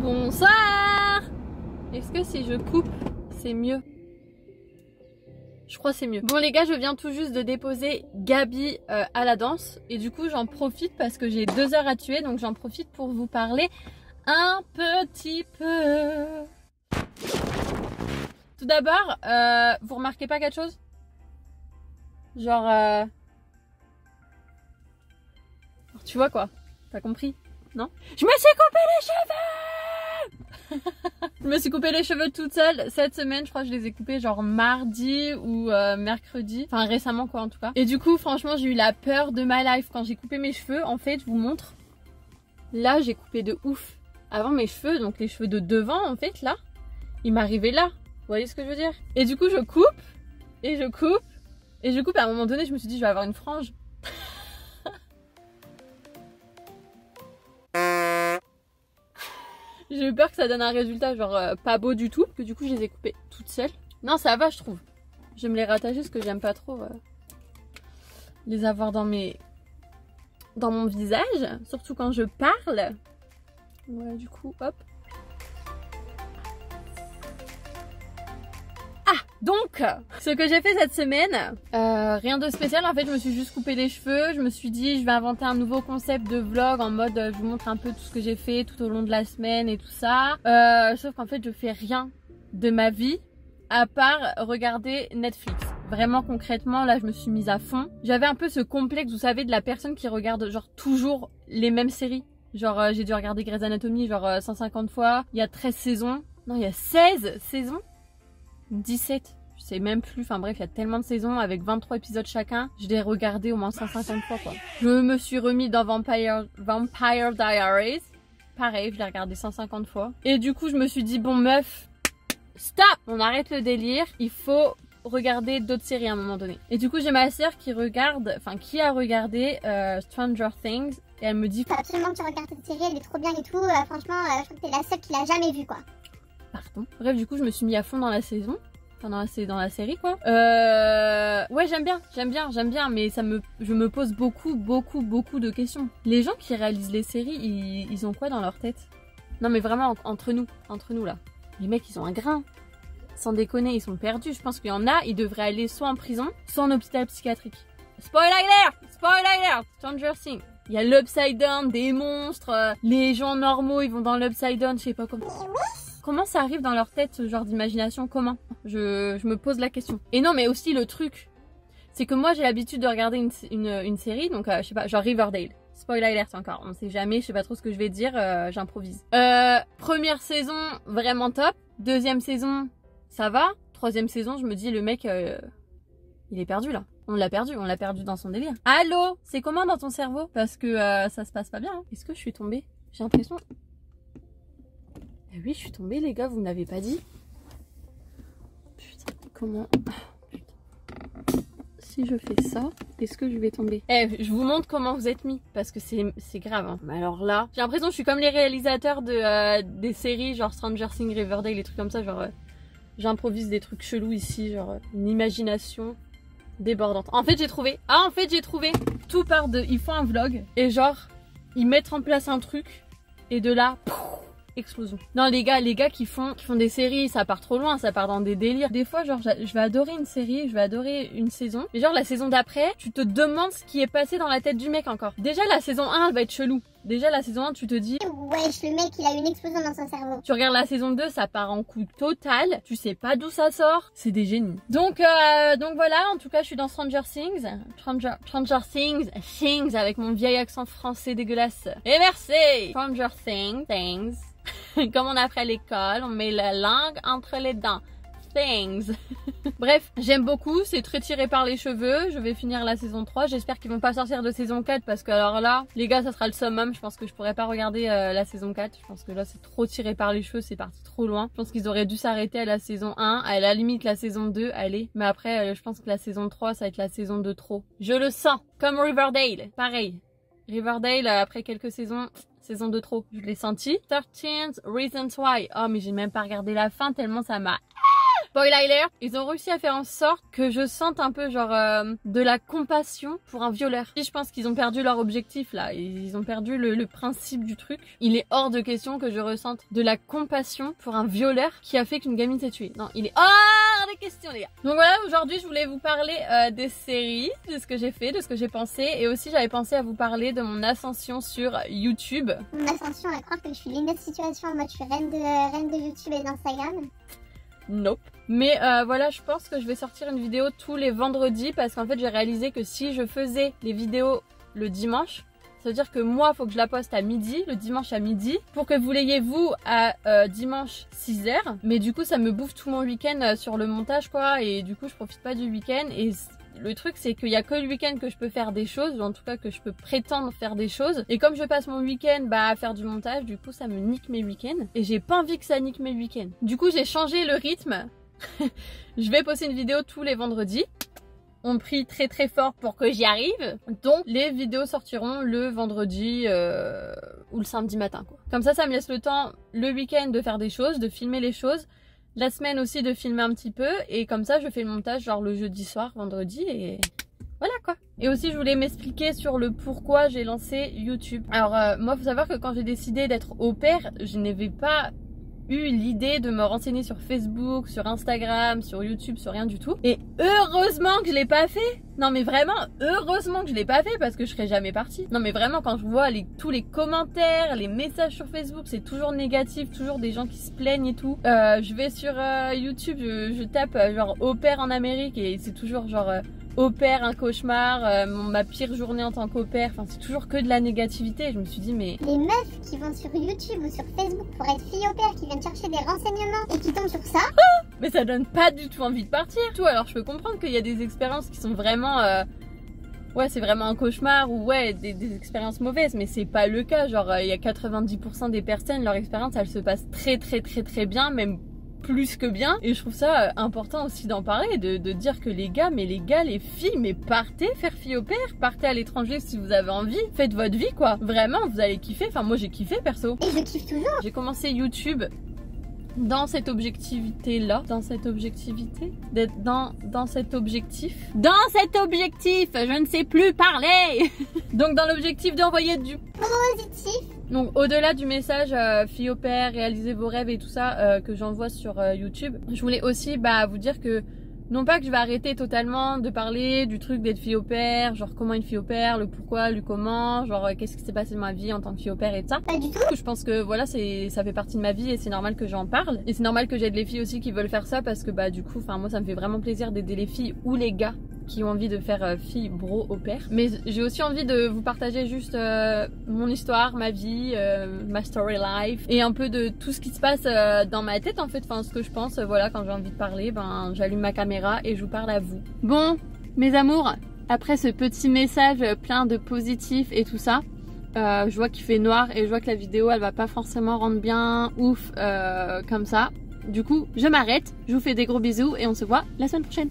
Bonsoir. Est-ce que si je coupe, c'est mieux? Je crois que c'est mieux. Bon les gars, je viens tout juste de déposer Gabi à la danse. Et du coup j'en profite parce que j'ai 2 heures à tuer. Donc j'en profite pour vous parler un petit peu. Tout d'abord, vous remarquez pas quelque chose? Genre... Tu vois quoi? T'as compris? Non? Je me suis coupé les cheveux. Je me suis coupé les cheveux toute seule cette semaine. Je crois que je les ai coupés genre mardi ou mercredi. Enfin récemment quoi en tout cas. Et du coup franchement j'ai eu la peur de ma life quand j'ai coupé mes cheveux. En fait je vous montre. Là j'ai coupé de ouf. Avant mes cheveux, donc les cheveux de devant en fait là, ils m'arrivaient là. Vous voyez ce que je veux dire? Et du coup je coupe. Et je coupe. Et je coupe. À un moment donné je me suis dit je vais avoir une frange. J'ai eu peur que ça donne un résultat genre pas beau du tout, que du coup je les ai coupés toutes seules. Non ça va je trouve. Je vais me les rattacher parce que j'aime pas trop les avoir dans mon visage, surtout quand je parle. Voilà du coup hop. Donc, ce que j'ai fait cette semaine, rien de spécial. En fait, je me suis juste coupé les cheveux. Je me suis dit, je vais inventer un nouveau concept de vlog en mode, je vous montre un peu tout ce que j'ai fait tout au long de la semaine et tout ça. Sauf qu'en fait, je fais rien de ma vie à part regarder Netflix. Vraiment concrètement, là, je me suis mise à fond. J'avais un peu ce complexe, vous savez, de la personne qui regarde genre toujours les mêmes séries. Genre, j'ai dû regarder Grey's Anatomy genre 150 fois. Il y a 13 saisons. Non, il y a 16 saisons. 17, je sais même plus, enfin bref il y a tellement de saisons avec 23 épisodes chacun, je l'ai regardé au moins 150 fois quoi. Je me suis remis dans Vampire Diaries, pareil je l'ai regardé 150 fois. Et du coup je me suis dit bon meuf, stop, on arrête le délire, il faut regarder d'autres séries à un moment donné. Et du coup j'ai ma sœur qui regarde, enfin qui a regardé Stranger Things. Et elle me dit faut absolument que tu regardes cette série, elle est trop bien et tout, franchement je crois que t'es la seule qui l'a jamais vue quoi. Pardon. Bref, du coup, je me suis mis à fond dans la saison. Enfin, dans la série, quoi. Ouais, j'aime bien, mais je me pose beaucoup de questions. Les gens qui réalisent les séries, ils ont quoi dans leur tête? Non, mais vraiment, entre nous, là. Les mecs, ils ont un grain. Sans déconner, ils sont perdus. Je pense qu'il y en a, ils devraient aller soit en prison, soit en hôpital psychiatrique. Spoiler alert! Spoiler alert! Stranger Things. Il y a l'Upside Down, des monstres, les gens normaux, ils vont dans l'Upside Down, je sais pas comment. Comment ça arrive dans leur tête ce genre d'imagination? Comment? Je me pose la question. Et non mais aussi le truc, c'est que moi j'ai l'habitude de regarder une série, donc je sais pas, genre Riverdale. Spoiler alert encore, on sait jamais, je sais pas trop ce que je vais dire, j'improvise. Première saison, vraiment top. Deuxième saison, ça va. Troisième saison, je me dis le mec, il est perdu là. On l'a perdu dans son délire. Allô? C'est comment dans ton cerveau? Parce que ça se passe pas bien. Hein. Est-ce que je suis tombée? J'ai l'impression... Oui, je suis tombée, les gars, vous me l'avez pas dit. Putain, comment... Putain. Si je fais ça, est-ce que je vais tomber? Eh, je vous montre comment vous êtes mis, parce que c'est grave. Hein. Mais alors là, j'ai l'impression que je suis comme les réalisateurs des séries, genre Stranger Things, Riverdale, des trucs comme ça, genre... J'improvise des trucs chelous ici, genre une imagination débordante. En fait, j'ai trouvé... Ah, en fait, j'ai trouvé... Tout part de... Ils font un vlog, et genre, ils mettent en place un truc, et de là... Pouf, explosion. Non les gars qui font des séries, ça part trop loin, ça part dans des délires. Des fois genre je vais adorer une série, je vais adorer une saison, mais genre la saison d'après, tu te demandes ce qui est passé dans la tête du mec encore. Déjà la saison 1 elle va être chelou. Déjà la saison 1 tu te dis wesh le mec il a une explosion dans son cerveau. Tu regardes la saison 2 ça part en coup total, tu sais pas d'où ça sort, c'est des génies. Donc voilà, en tout cas je suis dans Stranger Things. Stranger Things avec mon vieil accent français dégueulasse. Et merci. Stranger Things. Comme on apprend à l'école, on met la langue entre les dents. Things. Bref, j'aime beaucoup, c'est très tiré par les cheveux. Je vais finir la saison 3. J'espère qu'ils vont pas sortir de saison 4 parce que alors là, les gars, ça sera le summum. Je pense que je pourrais pas regarder la saison 4. Je pense que là, c'est trop tiré par les cheveux, c'est parti trop loin. Je pense qu'ils auraient dû s'arrêter à la saison 1, à la limite la saison 2, allez. Mais après, je pense que la saison 3, ça va être la saison de trop. Je le sens. Comme Riverdale, pareil. Riverdale, après quelques saisons... Saison de trop, je l'ai senti. 13 Reasons Why. Oh mais j'ai même pas regardé la fin tellement ça m'a... Spoiler alert, ils ont réussi à faire en sorte que je sente un peu genre de la compassion pour un violeur. Je pense qu'ils ont perdu leur objectif là, ils ont perdu le principe du truc. Il est hors de question que je ressente de la compassion pour un violeur qui a fait qu'une gamine s'est tuée. Non, il est hors de question les gars. Donc voilà, aujourd'hui je voulais vous parler des séries, de ce que j'ai fait, de ce que j'ai pensé, et aussi j'avais pensé à vous parler de mon ascension sur YouTube. Mon ascension à croire que je suis l'une situation en mode je suis reine de YouTube et d'Instagram. Nope. Mais voilà, je pense que je vais sortir une vidéo tous les vendredis parce qu'en fait j'ai réalisé que si je faisais les vidéos le dimanche, ça veut dire que moi faut que je la poste à midi, le dimanche à midi, pour que vous l'ayez vous à dimanche 6h. Mais du coup ça me bouffe tout mon week-end sur le montage quoi, et du coup je profite pas du week-end. Et le truc c'est qu'il y a que le week-end que je peux faire des choses, ou en tout cas que je peux prétendre faire des choses. Et comme je passe mon week-end à faire du montage, du coup ça me nique mes week-ends. Et j'ai pas envie que ça nique mes week-ends. Du coup j'ai changé le rythme. Je vais poster une vidéo tous les vendredis. On prie très très fort pour que j'y arrive. Donc les vidéos sortiront le vendredi ou le samedi matin quoi. Comme ça me laisse le temps le week-end de faire des choses, de filmer les choses. La semaine aussi de filmer un petit peu. Et comme ça je fais le montage genre le jeudi soir, vendredi et... voilà quoi. Et aussi je voulais m'expliquer sur le pourquoi j'ai lancé YouTube. Alors moi faut savoir que quand j'ai décidé d'être au pair, je n'avais pas eu l'idée de me renseigner sur Facebook, sur Instagram, sur YouTube, sur rien du tout. Et heureusement que je l'ai pas fait. Non mais vraiment, heureusement que je l'ai pas fait parce que je serais jamais partie. Non mais vraiment quand je vois tous les commentaires, les messages sur Facebook, c'est toujours négatif, toujours des gens qui se plaignent et tout. Je vais sur YouTube, je tape genre au pair en Amérique et c'est toujours genre... au pair, un cauchemar, ma pire journée en tant qu'au pair, enfin c'est toujours que de la négativité. Et je me suis dit mais... Les meufs qui vont sur YouTube ou sur Facebook pour être filles au pair, qui viennent chercher des renseignements et qui tombent sur ça. Mais ça donne pas du tout envie de partir. Tout, alors je peux comprendre qu'il y a des expériences qui sont vraiment... ouais c'est vraiment un cauchemar ou ouais des expériences mauvaises, mais c'est pas le cas. Genre il y a 90% des personnes, leur expérience elle se passe très bien, même plus que bien. Et je trouve ça important aussi d'en parler, de dire que les gars, les filles, mais partez faire fille au pair, partez à l'étranger si vous avez envie, faites votre vie quoi. Vraiment, vous allez kiffer. Enfin moi j'ai kiffé perso. Et je kiffe toujours. J'ai commencé YouTube dans cette objectivité là, dans cet objectif, je ne sais plus parler. Donc dans l'objectif d'envoyer du positif. Donc au-delà du message fille au pair, réalisez vos rêves et tout ça que j'envoie sur YouTube, je voulais aussi vous dire que non pas que je vais arrêter totalement de parler du truc d'être fille au pair, genre comment une fille au pair, le pourquoi, le comment, genre qu'est-ce qui s'est passé dans ma vie en tant que fille au pair et tout ça. Pas du tout. Je pense que voilà, ça fait partie de ma vie et c'est normal que j'en parle. Et c'est normal que j'aide les filles aussi qui veulent faire ça parce que du coup, moi ça me fait vraiment plaisir d'aider les filles ou les gars qui ont envie de faire fille bro au pair. Mais j'ai aussi envie de vous partager juste mon histoire, ma vie, ma story life et un peu de tout ce qui se passe dans ma tête en fait, enfin ce que je pense, voilà, quand j'ai envie de parler, j'allume ma caméra et je vous parle à vous. Bon, mes amours, après ce petit message plein de positif et tout ça, je vois qu'il fait noir et je vois que la vidéo elle va pas forcément rendre bien ouf comme ça. Du coup, je m'arrête, je vous fais des gros bisous et on se voit la semaine prochaine.